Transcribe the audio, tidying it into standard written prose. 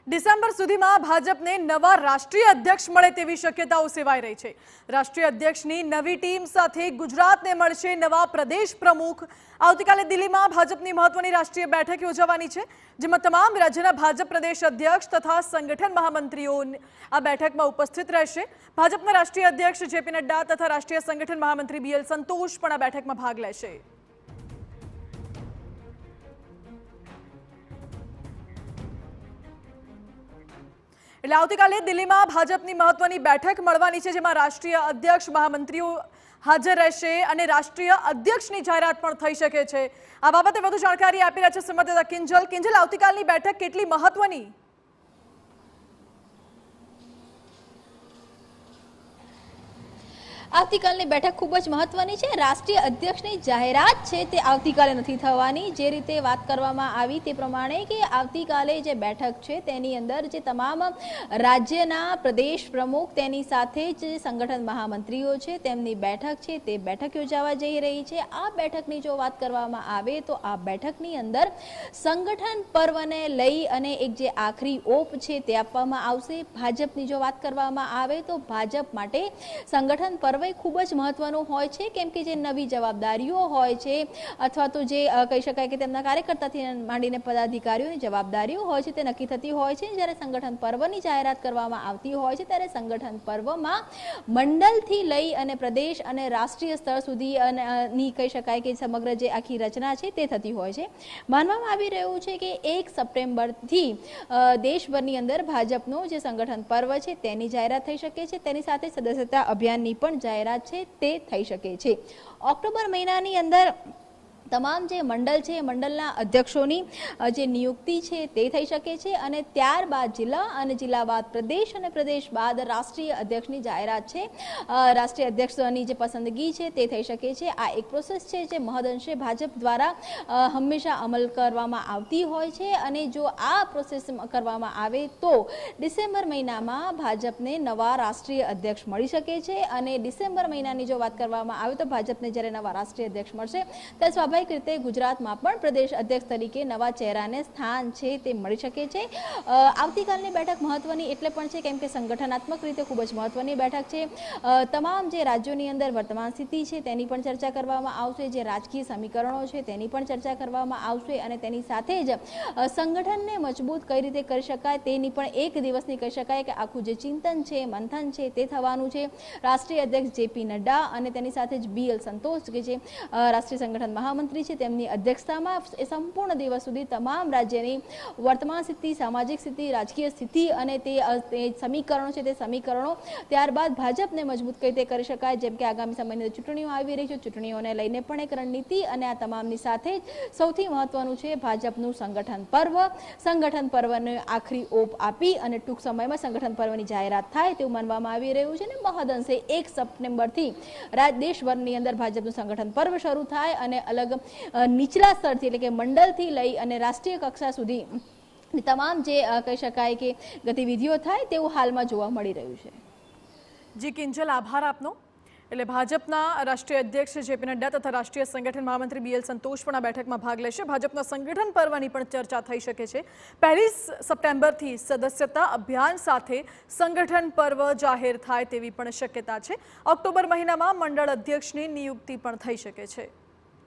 December સુધીમાં ભાજપને નવા રાષ્ટ્રીય અધ્યક્ષ મળે તેવી શક્યતાઓ સેવાઈ રહી છે। રાષ્ટ્રીય અધ્યક્ષની નવી ટીમ સાથે ગુજરાતને મળશે નવા પ્રદેશ પ્રમુખ। આવતીકાલે દિલ્હીમાં ભાજપની મહત્વની રાષ્ટ્રીય બેઠક યોજાવાની છે, જેમાં તમામ રાજ્યના ભાજપ પ્રદેશ અધ્યક્ષ તથા સંગઠન મહામંત્રીઓ આ બેઠકમાં ઉપસ્થિત રહેશે। ભાજપના રાષ્ટ્રીય અધ્યક્ષ જેપી નડ્ડા તથા રાષ્ટ્રીય સંગઠન મહામંત્રી બીએલ સંતોષ પણ આ બેઠકમાં ભાગ લેશે। એટલે આવતીકાલે દિલ્હીમાં ભાજપની મહત્વની બેઠક મળવાની છે, જેમાં રાષ્ટ્રીય અધ્યક્ષ મહામંત્રીઓ હાજર રહેશે અને રાષ્ટ્રીય અધ્યક્ષની જાહેરાત પણ થઈ શકે છે। આ બાબતે વધુ જાણકારી આપી રહ્યા છે સંવાદદાતા કિંજલ। આવતીકાલની બેઠક કેટલી મહત્વની? આવતીકાલની બેઠક ખૂબ જ મહત્વની છે। રાષ્ટ્રીય અધ્યક્ષની જાહેરાત છે તે આવતીકાલે નથી થવાની। જે રીતે વાત કરવામાં આવી તે પ્રમાણે કે આવતીકાલે જે બેઠક છે તેની અંદર જે તમામ રાજ્યના પ્રદેશ પ્રમુખ તેની સાથે જ સંગઠન મહામંત્રીઓ છે તેમની બેઠક છે તે બેઠક યોજાવા જઈ રહી છે। આ બેઠકની જો વાત કરવામાં આવે તો આ બેઠકની અંદર સંગઠન પર્વને લઈ અને એક જે આખરી ઓપ છે તે આપવામાં આવશે। ભાજપની જો વાત કરવામાં આવે તો ભાજપ માટે સંગઠન પર્વ ખૂબ જ મહત્વનું હોય છે, કેમ કે જે નવી જવાબદારીઓ હોય છે અથવા તો જે કહી શકાય કે તેમના કાર્યકર્તાથી માંડીને પદાધિકારીઓની જવાબદારીઓ હોય છે તે નક્કી થતી હોય છે। જ્યારે સંગઠન પર્વની જાહેરાત કરવામાં આવતી હોય છે ત્યારે સંગઠન પર્વમાં મંડળથી લઈ અને પ્રદેશ અને રાષ્ટ્રીય સ્તર સુધીની કહી શકાય કે સમગ્ર જે આખી રચના છે તે થતી હોય છે। માનવામાં આવી રહ્યું છે કે 1 સપ્ટેમ્બરથી દેશભરની અંદર ભાજપનું જે સંગઠન પર્વ છે તેની જાહેરાત થઈ શકે છે। તેની સાથે સદસ્યતા અભિયાનની પણ જાહેરાત છે તે થઈ શકે છે। ઓક્ટોબર મહિનાની અંદર તમામ જે મંડળ છે મંડળના અધ્યક્ષોની જે નિયુક્તિ છે તે થઈ શકે છે અને ત્યારબાદ જિલ્લા અને જિલ્લા બાદ પ્રદેશ અને પ્રદેશ બાદ રાષ્ટ્રીય અધ્યક્ષની જાહેરાત છે। રાષ્ટ્રીય અધ્યક્ષની જે પસંદગી છે તે થઈ શકે છે। આ એક પ્રોસેસ છે જે મહદઅંશે ભાજપ દ્વારા હંમેશા અમલ કરવામાં આવતી હોય છે અને જો આ પ્રોસેસ કરવામાં આવે તો ડિસેમ્બર મહિનામાં ભાજપને નવા રાષ્ટ્રીય અધ્યક્ષ મળી શકે છે અને ડિસેમ્બર મહિનાની જો વાત કરવામાં આવે તો ભાજપને જ્યારે નવા રાષ્ટ્રીય અધ્યક્ષ મળશે ત્યારે સ્વાભાવિક રીતે ગુજરાતમાં પણ પ્રદેશ અધ્યક્ષ તરીકે નવા ચહેરાને સ્થાન છે તે મળી શકે છે। આવતીકાલની બેઠક મહત્વની એટલે પણ છે કેમ કે સંગઠનાત્મક રીતે ખૂબ જ મહત્વની બેઠક છે। તમામ જે રાજ્યોની અંદર વર્તમાન સ્થિતિ છે તેની પણ ચર્ચા કરવામાં આવશે, જે રાજકીય સમીકરણો છે તેની પણ ચર્ચા કરવામાં આવશે અને તેની સાથે જ સંગઠનને મજબૂત કઈ રીતે કરી શકાય તેની પણ એક દિવસની કહી શકાય કે આખું જે ચિંતન છે મંથન છે તે થવાનું છે। રાષ્ટ્રીય અધ્યક્ષ જેપી નડ્ડા અને તેની સાથે જ બીએલ સંતોષ કે જે રાષ્ટ્રીય સંગઠન મહામંત્રી છે તેમની અધ્યક્ષતામાં સંપૂર્ણ દિવસ સુધી તમામ રાજ્યની વર્તમાન સ્થિતિ, સામાજિક સ્થિતિ, રાજકીય સ્થિતિ અને તે સમીકરણો છે તે સમીકરણો ત્યારબાદ ભાજપને મજબૂત કઈ રીતે કરી શકાય, જેમ કે આગામી સમયની ચૂંટણીઓ આવી રહી છે, ચૂંટણીઓને લઈને પણ એક રણનીતિ અને આ તમામની સાથે સૌથી મહત્વનું છે ભાજપનું સંગઠન પર્વ। સંગઠન પર્વને આખરી ઓપ આપી અને ટૂંક સમયમાં સંગઠન પર્વની જાહેરાત થાય તેવું માનવામાં આવી રહ્યું છે અને મહદઅંશે 1 સપ્ટેમ્બરથી દેશભરની અંદર ભાજપનું સંગઠન પર્વ શરૂ થાય અને અલગ નીચલા સ્તરથી એટલે કે મંડળથી લઈ અને રાષ્ટ્રીય કક્ષા સુધી તમામ જે કહી શકાય કે ગતિવિધિઓ થાય તેવું હાલમાં જોવા મળી રહ્યું છે। જી કિંજલ, આભાર આપનો। એટલે ભાજપના રાષ્ટ્રીય અધ્યક્ષ જેપી નડ્ડા તથા રાષ્ટ્રીય સંગઠન મહામંત્રી બીએલ સંતોષ પણ આ બેઠકમાં ભાગ લેશે। ભાજપના સંગઠન પર્વની પણ ચર્ચા થઈ શકે છે। 1 સપ્ટેમ્બરથી સદસ્યતા અભિયાન સાથે સંગઠન પર્વ જાહેર થાય તેવી પણ શક્યતા છે। ઓક્ટોબર મહિનામાં મંડળ અધ્યક્ષની નિયુક્તિ પણ થઈ શકે છે।